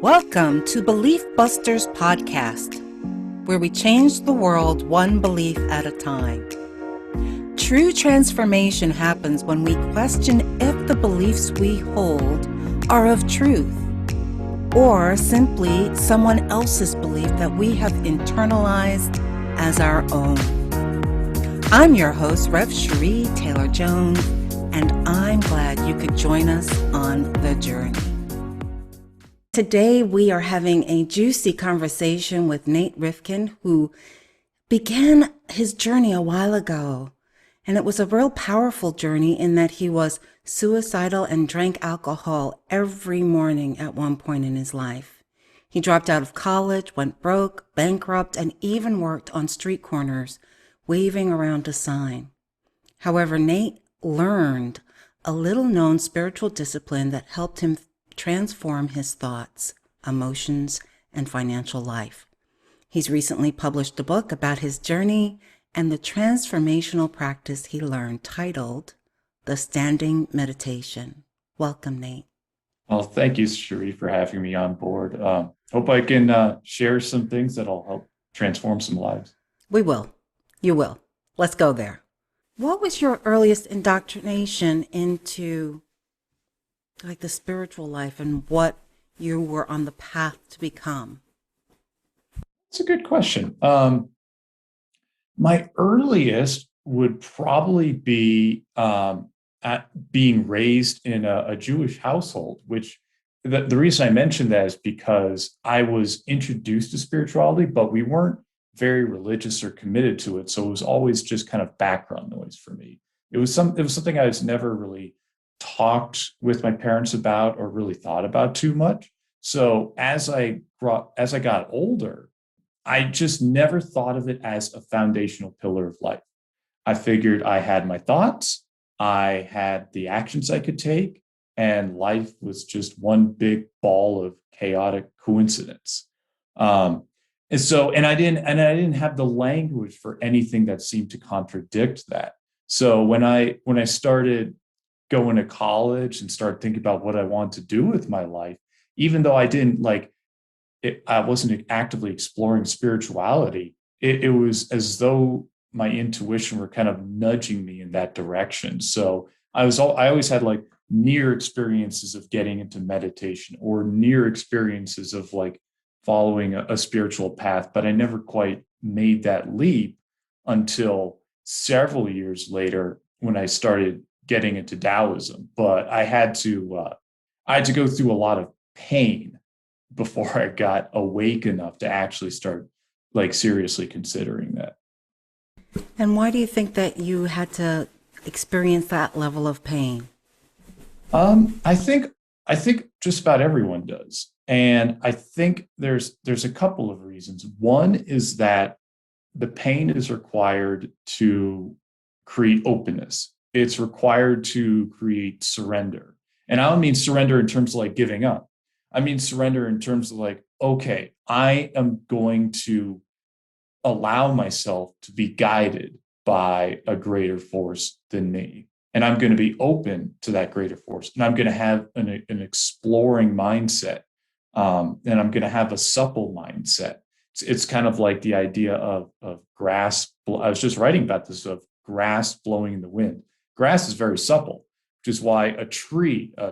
Welcome to Belief Busters Podcast, where we change the world one belief at a time. True transformation happens when we question if the beliefs we hold are of truth, or simply someone else's belief that we have internalized as our own. I'm your host, Rev. Cherie Taylor-Jones, and I'm glad you could join us on the journey. Today, we are having a juicy conversation with Nate Rifkin, who began his journey a while ago. And it was a real powerful journey in that he was suicidal and drank alcohol every morning at one point in his life. He dropped out of college, went broke, bankrupt, and even worked on street corners, waving around a sign. However, Nate learned a little-known spiritual discipline that helped him transform his thoughts, emotions, and financial life. He's recently published a book about his journey and the transformational practice he learned titled The Standing Meditation. Welcome, Nate. Well, thank you, Cherie, for having me on board. Hope I can share some things that'll help transform some lives. We will. You will. Let's go there. What was your earliest indoctrination into the spiritual life and what you were on the path to become? It's a good question. My earliest would probably be at being raised in a Jewish household, which the reason I mentioned that is because I was introduced to spirituality, but we weren't very religious or committed to it. So it was always just kind of background noise for me. It was something I was never really talked with my parents about or really thought about too much. So as I got older, I just never thought of it as a foundational pillar of life. I figured I had my thoughts, I had the actions I could take, and life was just one big ball of chaotic coincidence. And I didn't have the language for anything that seemed to contradict that. So when I started going to college and started thinking about what I wanted to do with my life, even though I wasn't actively exploring spirituality, it was as though my intuition were kind of nudging me in that direction. So I always had near experiences of getting into meditation or near experiences of following a spiritual path, but I never quite made that leap until several years later when I started getting into Taoism. But I had to go through a lot of pain before I got awake enough to actually start seriously considering that. And why do you think that you had to experience that level of pain? I think just about everyone does. And I think there's a couple of reasons. One is that the pain is required to create openness. It's required to create surrender. And I don't mean surrender in terms of giving up. I mean surrender in terms of okay, I am going to allow myself to be guided by a greater force than me. And I'm going to be open to that greater force. And I'm going to have an exploring mindset. And I'm going to have a supple mindset. It's kind of like the idea of grass. I was just writing about this, of grass blowing in the wind. Grass is very supple, which is why a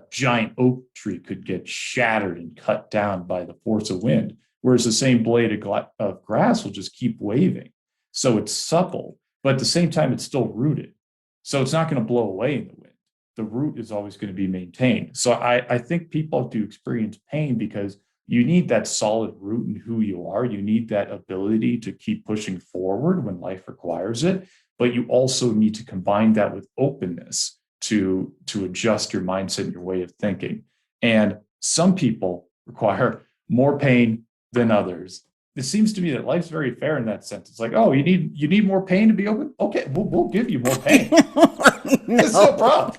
giant oak tree, could get shattered and cut down by the force of wind, whereas the same blade of grass will just keep waving. So it's supple, but at the same time, it's still rooted. So it's not going to blow away in the wind. The root is always going to be maintained. So I think people have to experience pain because you need that solid root in who you are. You need that ability to keep pushing forward when life requires it. But you also need to combine that with openness to adjust your mindset and your way of thinking. And some people require more pain than others. It seems to me that life's very fair in that sense. It's oh, you need more pain to be open? Okay, we'll give you more pain. It's no problem.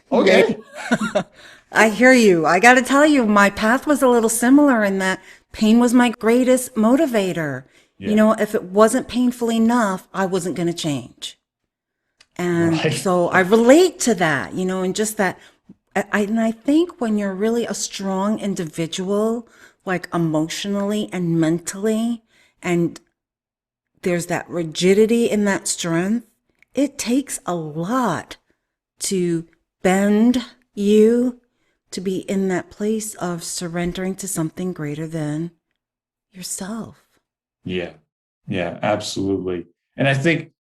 Okay. I hear you. I got to tell you, my path was a little similar in that pain was my greatest motivator. Yeah. If it wasn't painful enough, I wasn't going to change. And so I relate to that, and just that And I think when you're really a strong individual, like emotionally and mentally, and there's that rigidity in that strength, it takes a lot to bend you to be in that place of surrendering to something greater than yourself. Yeah, yeah, absolutely. And I think,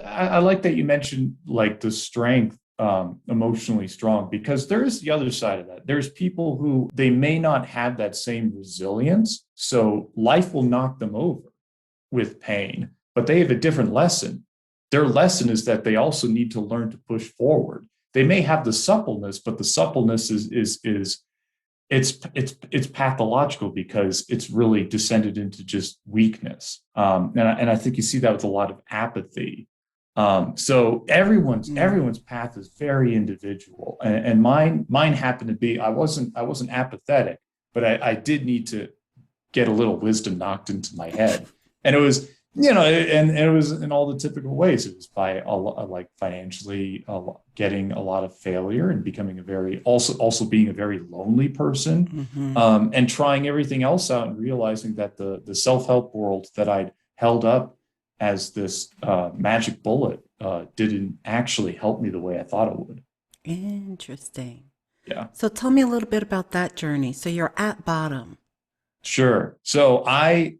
I like that you mentioned like the strength, emotionally strong, because there is the other side of that. There's people who they may not have that same resilience. So life will knock them over with pain, but they have a different lesson. Their lesson is that they also need to learn to push forward. They may have the suppleness, but the suppleness is it's pathological because it's really descended into just weakness. And I think you see that with a lot of apathy. So everyone's path is very individual, and mine happened to be I wasn't apathetic, but I did need to get a little wisdom knocked into my head. And it was, and it was in all the typical ways. It was by like financially getting a lot of failure and becoming also being a very lonely person, Mm-hmm. and trying everything else out and realizing that the self-help world that I'd held up as this magic bullet didn't actually help me the way I thought it would. Interesting. Yeah. So tell me a little bit about that journey. So you're at bottom. Sure. So I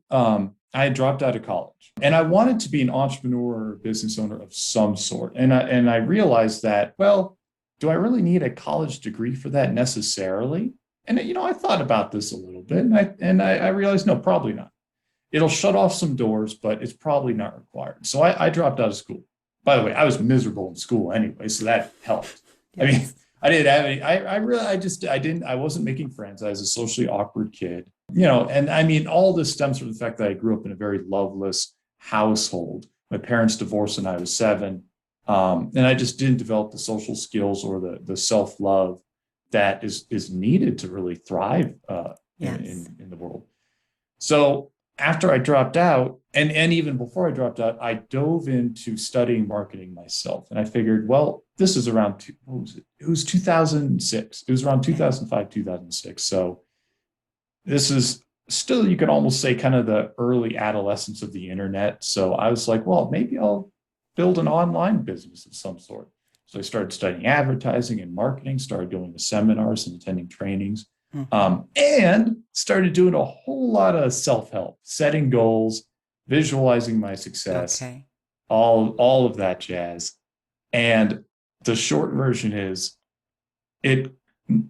had dropped out of college and I wanted to be an entrepreneur or business owner of some sort. And I realized that, well, do I really need a college degree for that necessarily? And I thought about this a little bit, and I realized no, probably not. It'll shut off some doors, but it's probably not required. So I dropped out of school. By the way, I was miserable in school anyway, so that helped. I mean, Yes. I didn't have any. I really, I didn't. I wasn't making friends. I was a socially awkward kid, and I mean, all this stems from the fact that I grew up in a very loveless household. My parents divorced when I was 7, and I just didn't develop the social skills or the self love that is needed to really thrive in, Yes. in in the world. So after I dropped out, and even before I dropped out, I dove into studying marketing myself. And I figured, well, this is around, what was it? It was 2006. It was around Okay. 2005, 2006. So this is still, you could almost say, kind of the early adolescence of the internet. So I was like, well, maybe I'll build an online business of some sort. So I started studying advertising and marketing, started going to seminars and attending trainings, Mm-hmm. and started doing a whole lot of self-help, setting goals, visualizing my success, Okay. all of that jazz. And the short version is it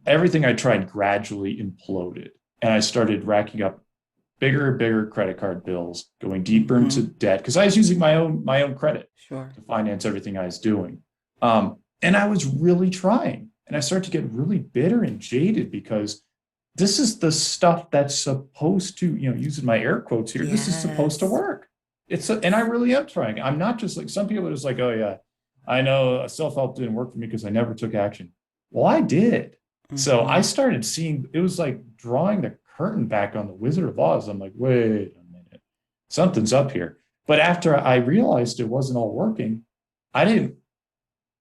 everything I tried gradually imploded. And I started racking up bigger and bigger credit card bills, going deeper into Mm-hmm. debt because I was using my own credit Sure. to finance everything I was doing. And I was really trying. And I started to get really bitter and jaded because this is the stuff that's supposed to, using my air quotes here, this is supposed to Yes. work. And I really am trying. I'm not just like some people are just like, oh yeah, I know self-help didn't work for me because I never took action. Well, I did. So I Mm-hmm. started seeing it was like drawing the curtain back on the Wizard of Oz. I'm like, wait a minute, something's up here. But after I realized it wasn't all working, I didn't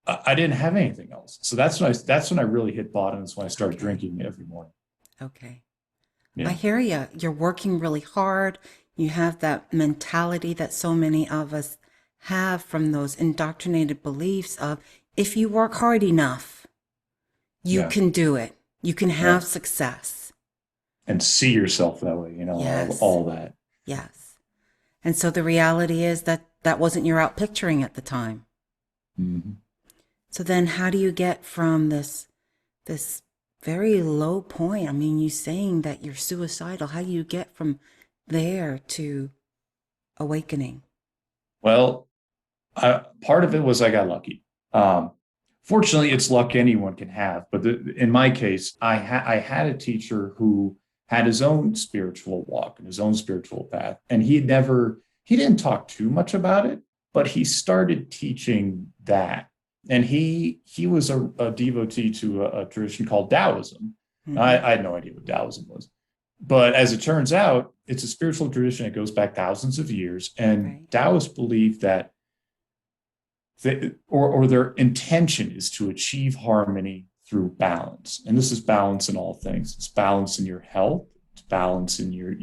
I didn't have anything else. So that's when I really hit bottom. That's when I started Okay. drinking every morning. Okay. I Yeah. hear you. You're working really hard. You have that mentality that so many of us have from those indoctrinated beliefs of if you work hard enough, you Yeah. can do it. You can Yeah. have success. And see yourself that way, Yes. all that. Yes. And so the reality is that that wasn't your out picturing at the time. Mhm. So then how do you get from this very low point? I mean, you saying that you're suicidal. How do you get from there to awakening? Well, part of it was I got lucky. Um, Fortunately, it's luck anyone can have. But in my case, I had a teacher who had his own spiritual walk and his own spiritual path, and he didn't talk too much about it, but he started teaching that. And he was a devotee to a tradition called Taoism. Mm-hmm. I had no idea what Taoism was, but as it turns out, it's a spiritual tradition that goes back thousands of years. And Right. Taoists believe that or their intention is to achieve harmony through balance. And this is balance in all things. It's balance in your health, it's balance in your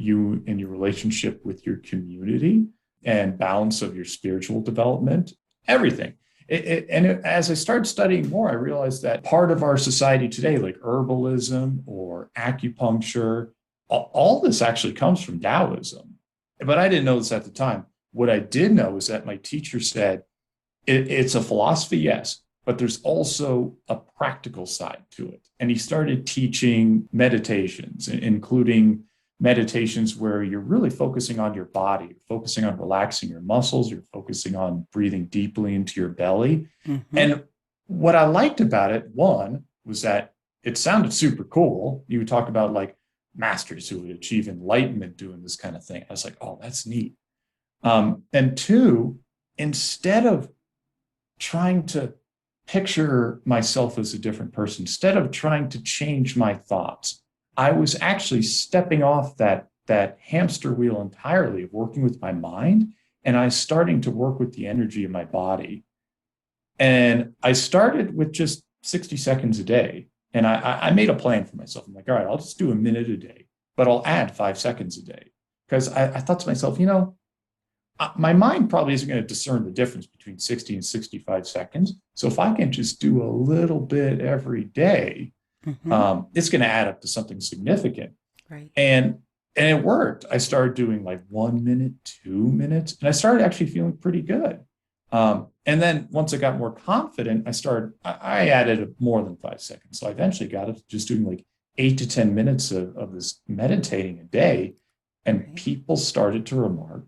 relationship with your community, and balance of your spiritual development, everything. As I started studying more, I realized that part of our society today, like herbalism or acupuncture, all this actually comes from Taoism. But I didn't know this at the time. What I did know is that my teacher said, it's a philosophy, yes, but there's also a practical side to it. And he started teaching meditations, including meditations where you're really focusing on your body, you're focusing on relaxing your muscles, you're focusing on breathing deeply into your belly. Mm-hmm. And what I liked about it, one, was that it sounded super cool. You would talk about like masters who would achieve enlightenment doing this kind of thing. I was like, oh, that's neat. And two, instead of trying to picture myself as a different person, instead of trying to change my thoughts, I was actually stepping off that hamster wheel entirely of working with my mind, and I was starting to work with the energy of my body. And I started with just 60 seconds a day. And I made a plan for myself. I'm like, all right, I'll just do a minute a day, but I'll add 5 seconds a day. Because I thought to myself, my mind probably isn't going to discern the difference between 60 and 65 seconds. So if I can just do a little bit every day, mm-hmm. It's going to add up to something significant. Right. And it worked. I started doing like 1 minute, 2 minutes, and I started actually feeling pretty good. And then once I got more confident, I added more than 5 seconds. So I eventually got up to just doing like 8 to 10 minutes of this meditating a day. And right. People started to remark,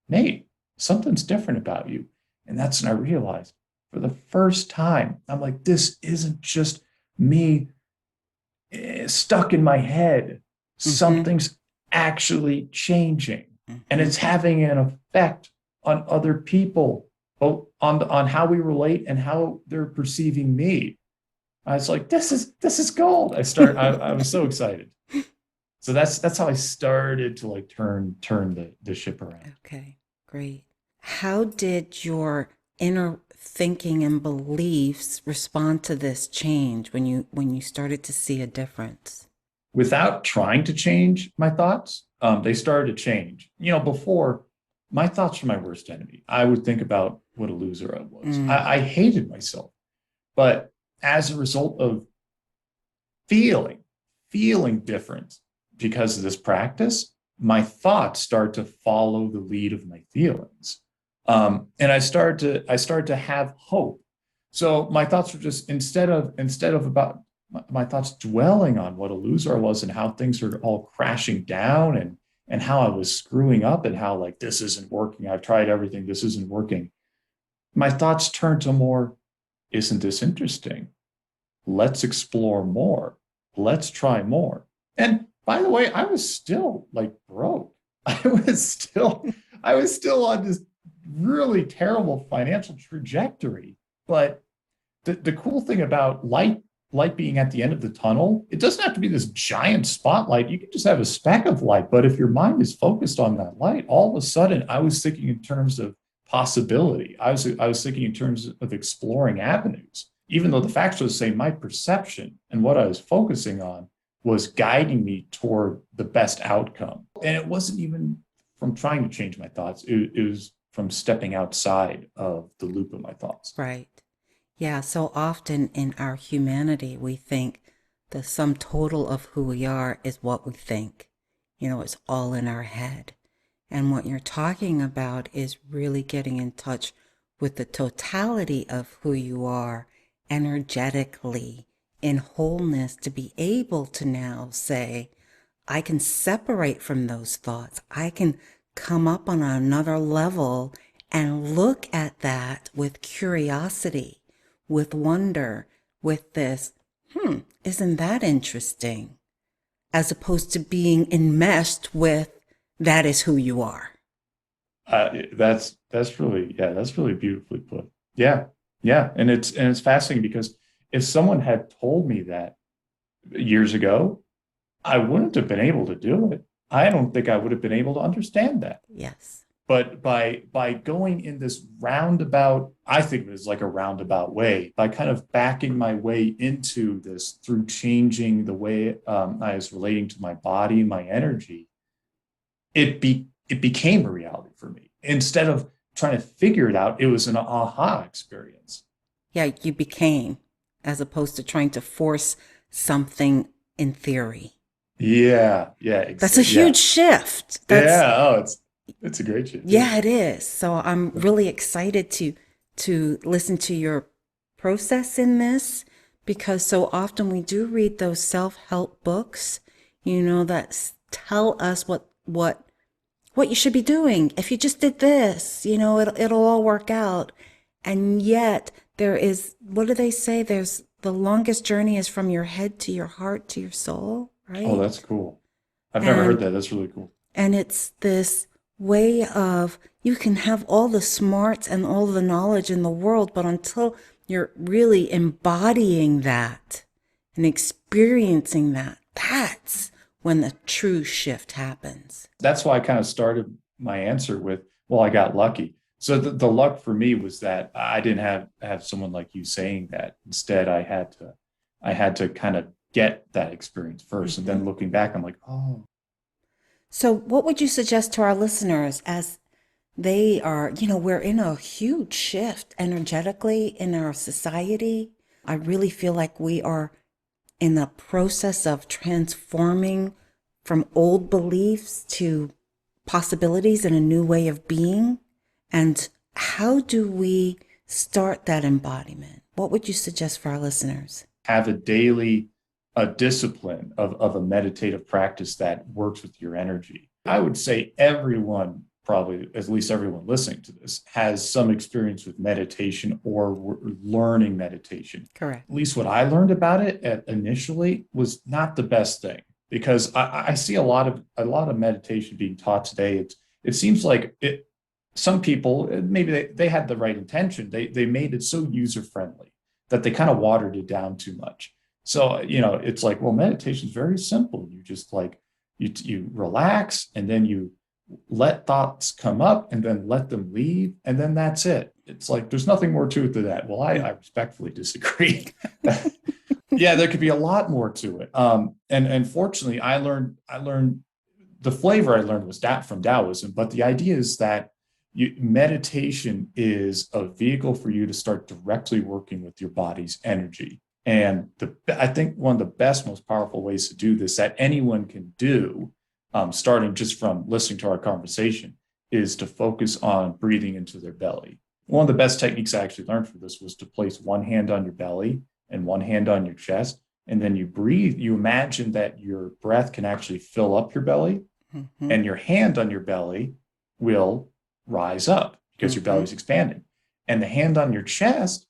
Nate, something's different about you. And that's when I realized for the first time, I'm like, this isn't just me stuck in my head. Mm-hmm. Something's actually changing. Mm-hmm. And it's having an effect on other people, both on how we relate and how they're perceiving me. I was like, this is gold. I was so excited. So that's how I started to like turn the ship around. Okay, great. How did your inner thinking and beliefs respond to this change when you started to see a difference? Without trying to change my thoughts, they started to change. Before, my thoughts were my worst enemy. I would think about what a loser I was. I hated myself. But as a result of feeling different because of this practice, my thoughts start to follow the lead of my feelings. And I started to have hope. So my thoughts were just, instead of about my thoughts dwelling on what a loser I was and how things are all crashing down and how I was screwing up and how like, this isn't working. I've tried everything. This isn't working. My thoughts turned to more, isn't this interesting? Let's explore more. Let's try more. And by the way, I was still like broke. I was still on this really terrible financial trajectory. But the cool thing about light being at the end of the tunnel, it doesn't have to be this giant spotlight. You can just have a speck of light. But if your mind is focused on that light, all of a sudden I was thinking in terms of possibility. I was thinking in terms of exploring avenues, even though the facts were the same. My perception and what I was focusing on was guiding me toward the best outcome. And it wasn't even from trying to change my thoughts. It was from stepping outside of the loop of my thoughts. Right. Yeah. So often in our humanity, we think the sum total of who we are is what we think. It's all in our head. And what you're talking about is really getting in touch with the totality of who you are energetically, in wholeness, to be able to now say, I can separate from those thoughts. I can come up on another level and look at that with curiosity, with wonder, with this, isn't that interesting? As opposed to being enmeshed with, that is who you are. That's really beautifully put. Yeah. And it's fascinating because if someone had told me that years ago, I wouldn't have been able to do it. I don't think I would have been able to understand that. Yes. But by going in this roundabout, I think it was like a roundabout way, by kind of backing my way into this through changing the way I was relating to my body, my energy, it became a reality for me. Instead of trying to figure it out, it was an aha experience. Yeah, you became, as opposed to trying to force something in theory. Yeah, yeah, That's a exactly. huge Yeah, shift. That's yeah. Oh, it's a great shit. Yeah. Yeah, it is. So I'm really excited to listen to your process in this, because so often we do read those self-help books, that tell us what you should be doing. If you just did this, it'll all work out. And yet there is, what do they say? There's the longest journey is from your head to your heart to your soul, Oh, right? that's cool. I've never heard And that. That's really cool. and it's this way of, you can have all the smarts and all the knowledge in the world, but until you're really embodying that and experiencing that, that's when the true shift happens. That's why I kind of started my answer with, well, I got lucky. So the luck for me was that I didn't have someone like you saying that. Instead, I had to kind of get that experience first. And Mm-hmm. then looking back, I'm like, oh, So, what would you suggest to our listeners as they are, we're in a huge shift energetically in our society? I really feel like we are in the process of transforming from old beliefs to possibilities and a new way of being. And how do we start that embodiment? What would you suggest for our listeners? have a daily a discipline of a meditative practice that works with your energy. I would say everyone, probably at least everyone listening to this, has some experience with meditation or learning meditation. Correct. At least what I learned about it initially was not the best thing, because I see a lot of meditation being taught today. It seems like some people, maybe they had the right intention. They made it so user friendly that they kind of watered it down too much. So, it's like, well, meditation is very simple. You just like, you relax, and then you let thoughts come up and then let them leave. And then that's it. It's like, there's nothing more to it than that. Well, I respectfully disagree. Yeah, there could be a lot more to it. And fortunately, I learned the flavor I learned was that from Taoism, but the idea is that meditation is a vehicle for you to start directly working with your body's energy. And I think one of the best, most powerful ways to do this that anyone can do, starting just from listening to our conversation, is to focus on breathing into their belly. One of the best techniques I actually learned for this was to place one hand on your belly and one hand on your chest. And then you breathe, you imagine that your breath can actually fill up your belly, Mm-hmm. and your hand on your belly will rise up because your Mm-hmm. belly is expanding. And the hand on your chest,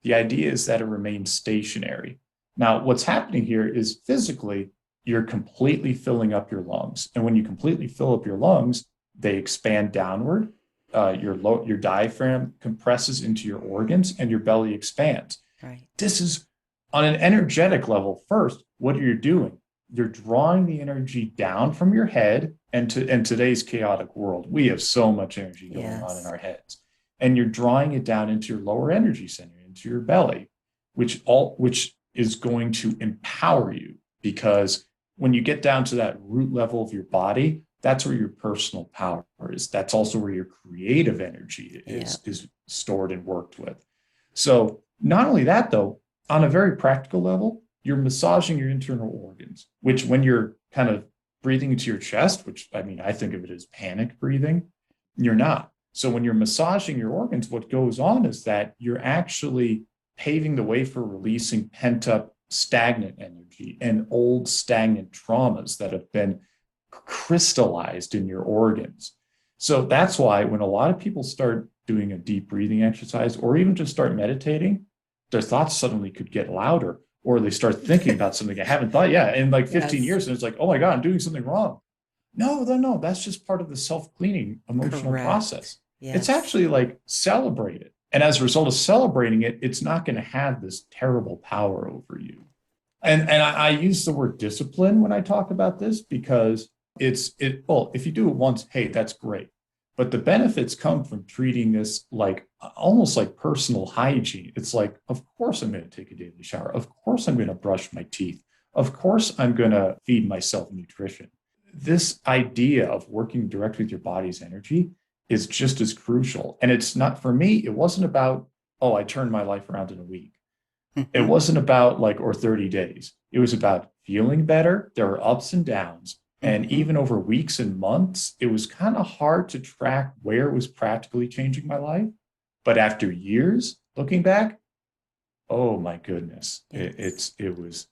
the idea is that it remains stationary. Now, what's happening here is physically, you're completely filling up your lungs. And when you completely fill up your lungs, they expand downward. Your diaphragm compresses into your organs and your belly expands. Right. This is on an energetic level. First, what are you doing? You're drawing the energy down from your head. And in today's chaotic world, we have so much energy going on in Yes. our heads. And you're drawing it down into your lower energy center, into your belly, which is going to empower you, because when you get down to that root level of your body, that's where your personal power is. That's also where your creative energy Yeah. is stored and worked with. So not only that, though, on a very practical level, you're massaging your internal organs, which when you're kind of breathing into your chest, which I mean, I think of it as panic breathing, you're not. So when you're massaging your organs, what goes on is that you're actually paving the way for releasing pent up stagnant energy and old stagnant traumas that have been crystallized in your organs. So that's why when a lot of people start doing a deep breathing exercise or even just start meditating, their thoughts suddenly could get louder, or they start thinking about something I haven't thought, in like 15 Yes. years. And it's like, oh my God, I'm doing something wrong. No, that's just part of the self-cleaning emotional Correct. process. It's Yes. actually like celebrate it. And as a result of celebrating it, it's not going to have this terrible power over you. And I use the word discipline when I talk about this, because well, if you do it once, hey, that's great. But the benefits come from treating this like almost like personal hygiene. It's like, of course, I'm going to take a daily shower. Of course, I'm going to brush my teeth. Of course, I'm going to feed myself nutrition. This idea of working directly with your body's energy is just as crucial. And it's not, for me, it wasn't about, oh, I turned my life around in a week. It wasn't about like, or 30 days. It was about feeling better. There were ups and downs. And even over weeks and months, it was kind of hard to track where it was practically changing my life. But after years looking back, oh my goodness, it was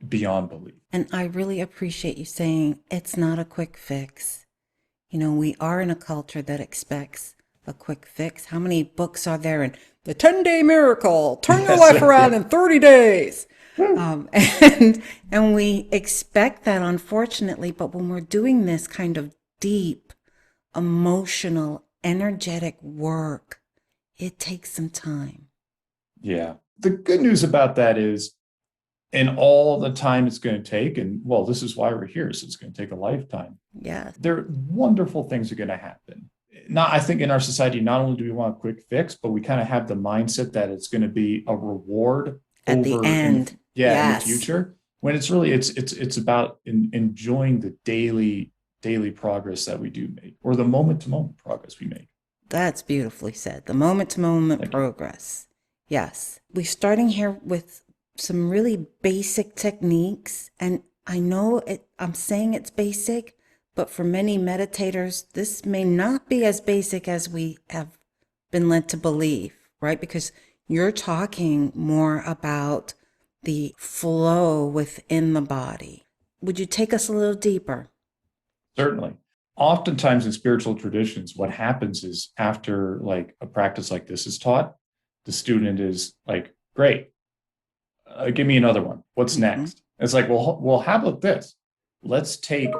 beyond belief. And I really appreciate you saying it's not a quick fix. You know, we are in a culture that expects a quick fix. How many books are there in the 10-day miracle? Turn your life around in 30 days. And we expect that, unfortunately, but when we're doing this kind of deep, emotional, energetic work, it takes some time. Yeah. The good news about that is, in all the time it's going to take, and well, this is why we're here, so it's going to take a lifetime. Yeah. There wonderful things are going to happen. Not, I think in our society, not only do we want a quick fix, but we kind of have the mindset that it's going to be a reward At the end. In the future. When it's really it's about enjoying the daily progress that we do make, or the moment to moment progress we make. That's beautifully said. The moment to moment progress. Yes. We're starting here with some really basic techniques. And I know I'm saying it's basic, but for many meditators, this may not be as basic as we have been led to believe, right? Because you're talking more about the flow within the body. Would you take us a little deeper? Certainly. Oftentimes in spiritual traditions, what happens is after like a practice like this is taught, the student is like, great, give me another one. What's next? It's like, well, how about this? Let's stick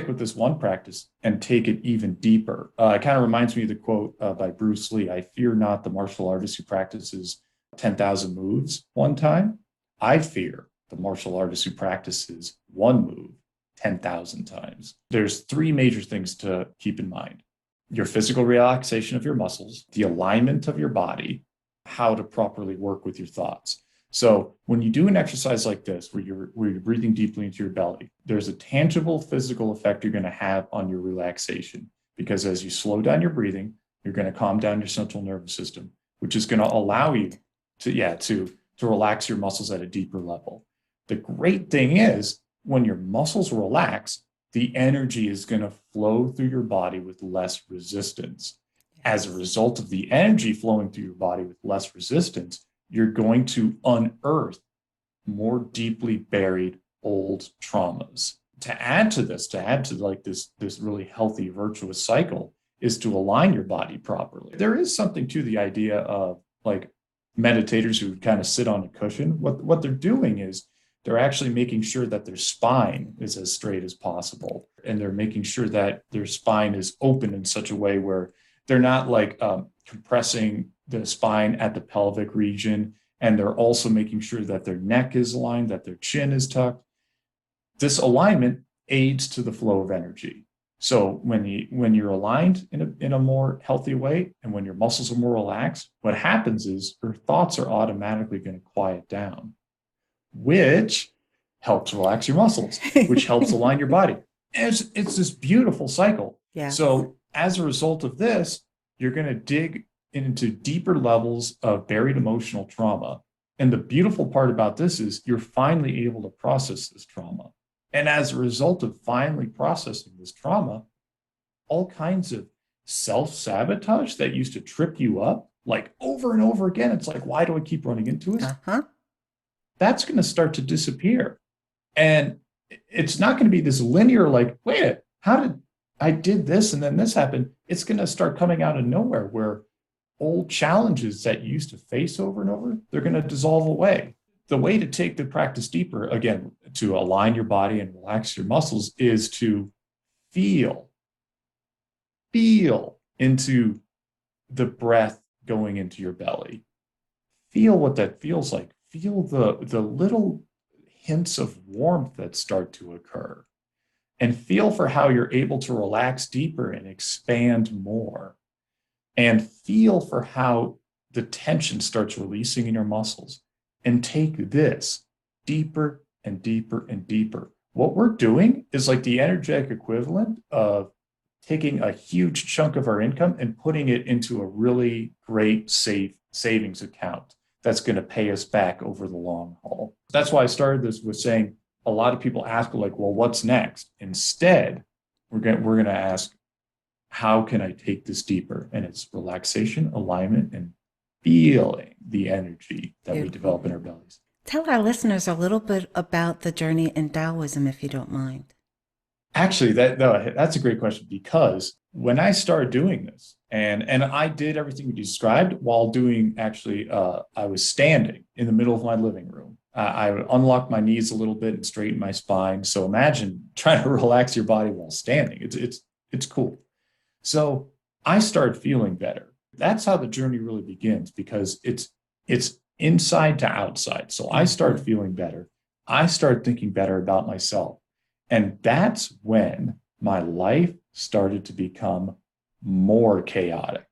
with this one practice and take it even deeper. It kind of reminds me of the quote by Bruce Lee: I fear not the martial artist who practices 10,000 moves one time. I fear the martial artist who practices one move 10,000 times. There's three major things to keep in mind: your physical relaxation of your muscles, the alignment of your body, how to properly work with your thoughts. So when you do an exercise like this, where you're breathing deeply into your belly, there's a tangible physical effect you're going to have on your relaxation, because as you slow down your breathing, you're going to calm down your central nervous system, which is going to allow you to relax your muscles at a deeper level. The great thing is, when your muscles relax, the energy is going to flow through your body with less resistance. As a result of the energy flowing through your body with less resistance, you're going to unearth more deeply buried old traumas. To add to like this really healthy, virtuous cycle, is to align your body properly. There is something to the idea of like meditators who kind of sit on a cushion. What they're doing is they're actually making sure that their spine is as straight as possible. And they're making sure that their spine is open in such a way where they're not like compressing the spine at the pelvic region. And they're also making sure that their neck is aligned, that their chin is tucked. This alignment aids to the flow of energy. So when you're aligned in a more healthy way, and when your muscles are more relaxed, what happens is your thoughts are automatically going to quiet down, which helps relax your muscles, which helps align your body. And it's this beautiful cycle. Yeah. So as a result of this, you're going to dig into deeper levels of buried emotional trauma. And the beautiful part about this is you're finally able to process this trauma. And as a result of finally processing this trauma, all kinds of self-sabotage that used to trip you up, like over and over again, it's like, why do I keep running into it? That's going to start to disappear. And it's not going to be this linear, like, wait, how did I did this and then this happened? It's going to start coming out of nowhere, where old challenges that you used to face over and over, they're going to dissolve away. The way to take the practice deeper, again, to align your body and relax your muscles, is to feel into the breath going into your belly. Feel what that feels like. Feel the little hints of warmth that start to occur. and feel for how you're able to relax deeper and expand more. And feel for how the tension starts releasing in your muscles. And take this deeper and deeper and deeper. What we're doing is like the energetic equivalent of taking a huge chunk of our income and putting it into a really great, safe savings account that's going to pay us back over the long haul. That's why I started this with saying a lot of people ask, like, well, what's next? Instead, we're going to ask, how can I take this deeper? And it's relaxation, alignment, and feeling the energy that we develop in our bellies. Tell our listeners a little bit about the journey in Taoism, if you don't mind. Actually, that's a great question, because when I started doing this, and I did everything you described while doing, actually, I was standing in the middle of my living room. I unlocked my knees a little bit and straightened my spine. So imagine trying to relax your body while standing. It's cool. So I started feeling better. That's how the journey really begins, because it's inside to outside. So I started feeling better. I started thinking better about myself. And that's when my life started to become more chaotic.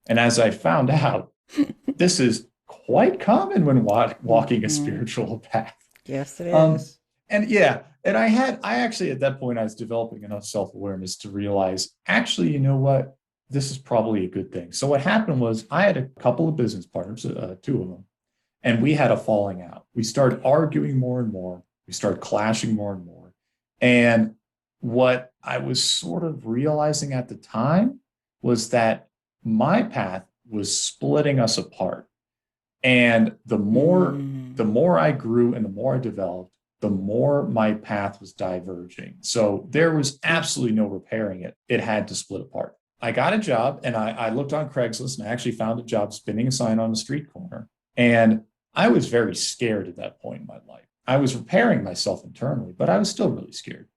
And as I found out, this is quite common when walking a spiritual path. Yes, it is. And I actually, at that point, I was developing enough self-awareness to realize, actually, you know what? This is probably a good thing. So what happened was, I had a couple of business partners, two of them, and we had a falling out. We started arguing more and more. We started clashing more and more. And what I was sort of realizing at the time was that my path was splitting us apart. And the more I grew and the more I developed, the more my path was diverging. So there was absolutely no repairing it. It had to split apart. I got a job, and I looked on Craigslist, and I actually found a job spinning a sign on the street corner. And I was very scared at that point in my life. I was repairing myself internally, but I was still really scared.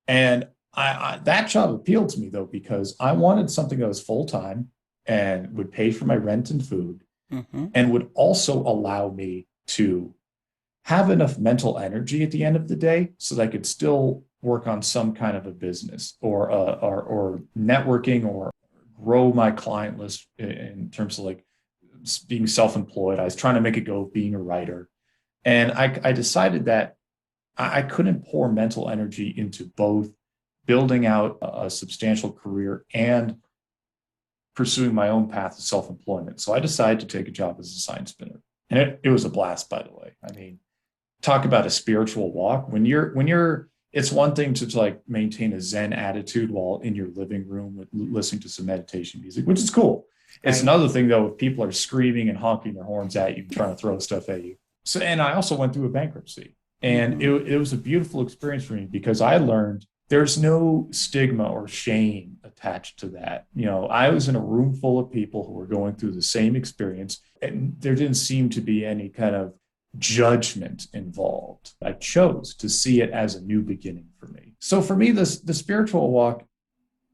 And that job appealed to me, though, because I wanted something that was full-time and would pay for my rent and food, and would also allow me to have enough mental energy at the end of the day so that I could still work on some kind of a business or networking, or grow my client list in terms of like being self-employed. I was trying to make it go being a writer. And I decided that I couldn't pour mental energy into both building out a substantial career and pursuing my own path of self-employment. So I decided to take a job as a sign spinner. And it was a blast, by the way. I mean, talk about a spiritual walk. It's one thing to like maintain a Zen attitude while in your living room listening to some meditation music, which is cool. It's another thing, though, if people are screaming and honking their horns at you, trying to throw stuff at you. So, and I also went through a bankruptcy, and it was a beautiful experience for me, because I learned there's no stigma or shame attached to that. You know, I was in a room full of people who were going through the same experience, and there didn't seem to be any kind of judgment involved. I chose to see it as a new beginning for me. So for me, the spiritual walk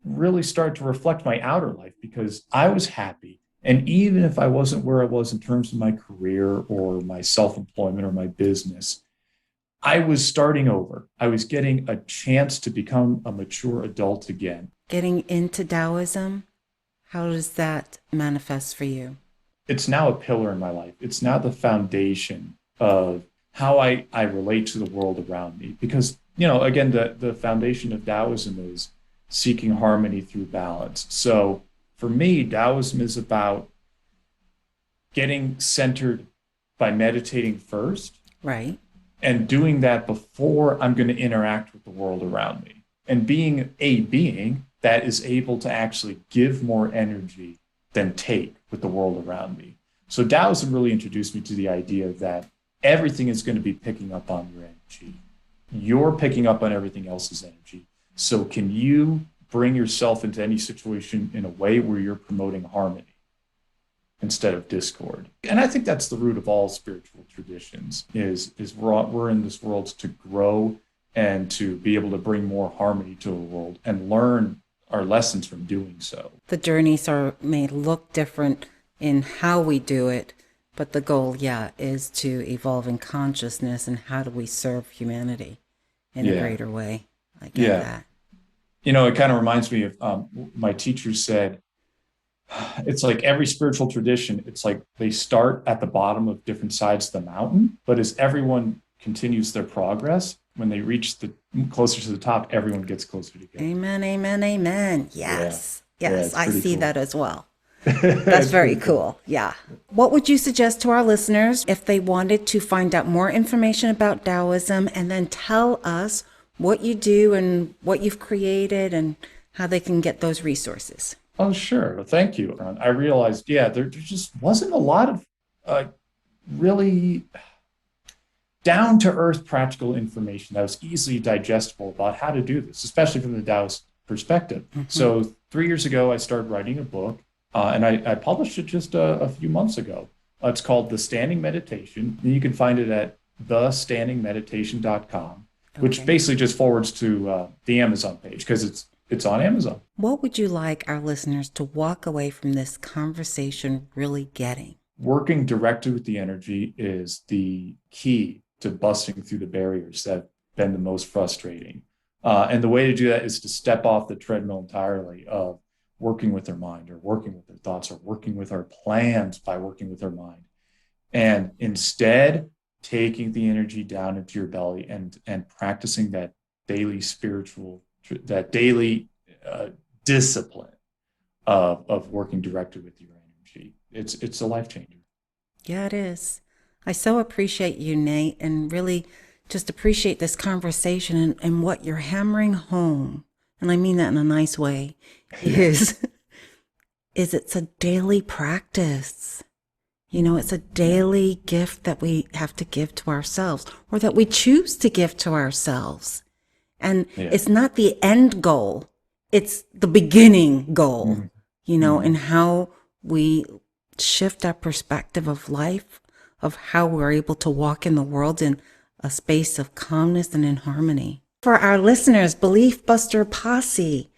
really started to reflect my outer life, because I was happy. And even if I wasn't where I was in terms of my career or my self-employment or my business, I was starting over. I was getting a chance to become a mature adult again. Getting into Taoism, how does that manifest for you? It's now a pillar in my life. It's now the foundation of how I relate to the world around me. Because, you know, again, the foundation of Taoism is seeking harmony through balance. So for me, Taoism is about getting centered by meditating first. Right. And doing that before I'm going to interact with the world around me. And being a being that is able to actually give more energy than take with the world around me. So Taoism really introduced me to the idea that everything is going to be picking up on your energy. You're picking up on everything else's energy. So can you bring yourself into any situation in a way where you're promoting harmony instead of discord? And I think that's the root of all spiritual traditions, is we're in this world to grow and to be able to bring more harmony to the world and learn our lessons from doing so. The journeys may look different in how we do it, but the goal, is to evolve in consciousness and how do we serve humanity in a greater way. I get Yeah. that. It kind of reminds me of my teacher said, it's like every spiritual tradition, it's like they start at the bottom of different sides of the mountain, but as everyone continues their progress, when they reach the closer to the top, everyone gets closer together. Amen, amen, amen. Yes. Yeah, Yes, it's I pretty see cool. that as well. That's It's very pretty cool. Yeah. What would you suggest to our listeners if they wanted to find out more information about Taoism and then tell us what you do and what you've created and how they can get those resources? Oh, sure. Well, thank you. I realized, there just wasn't a lot of really down to earth practical information that was easily digestible about how to do this, especially from the Taoist perspective. Mm-hmm. So 3 years ago, I started writing a book, and I published it just a few months ago. It's called The Standing Meditation, and you can find it at thestandingmeditation.com, which basically just forwards to the Amazon page because it's on Amazon. What would you like our listeners to walk away from this conversation really getting? Working directly with the energy is the key to busting through the barriers that have been the most frustrating. And the way to do that is to step off the treadmill entirely of working with their mind or working with their thoughts or working with our plans by working with our mind. And instead, taking the energy down into your belly and practicing that daily discipline of working directly with your energy. It's a life changer. Yeah, it is. I so appreciate you, Nate, and really just appreciate this conversation and what you're hammering home. And I mean that in a nice way, is it's a daily practice. It's a daily gift that we have to give to ourselves or that we choose to give to ourselves. And it's not the end goal. It's the beginning goal, and how we shift our perspective of life, of how we're able to walk in the world in a space of calmness and in harmony. For our listeners, Belief Buster Posse,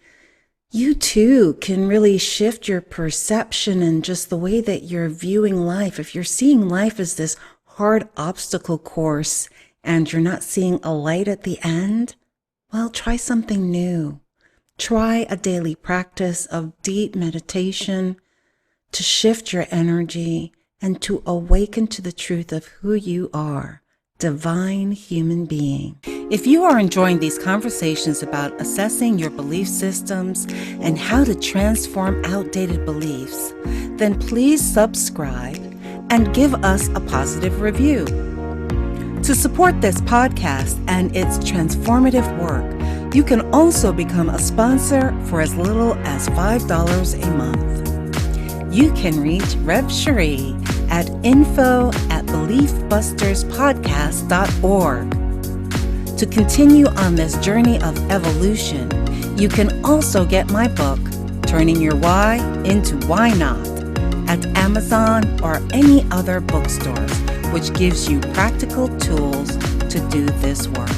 you too can really shift your perception and just the way that you're viewing life. If you're seeing life as this hard obstacle course and you're not seeing a light at the end, well, try something new. Try a daily practice of deep meditation to shift your energy and to awaken to the truth of who you are, divine human being. If you are enjoying these conversations about assessing your belief systems and how to transform outdated beliefs, then please subscribe and give us a positive review. To support this podcast and its transformative work, you can also become a sponsor for as little as $5 a month. You can reach Rev Cherie at info@beliefbusterspodcast.org. To continue on this journey of evolution, you can also get my book, Turning Your Why into Why Not, at Amazon or any other bookstores, which gives you practical tools to do this work.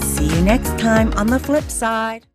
See you next time on the flip side.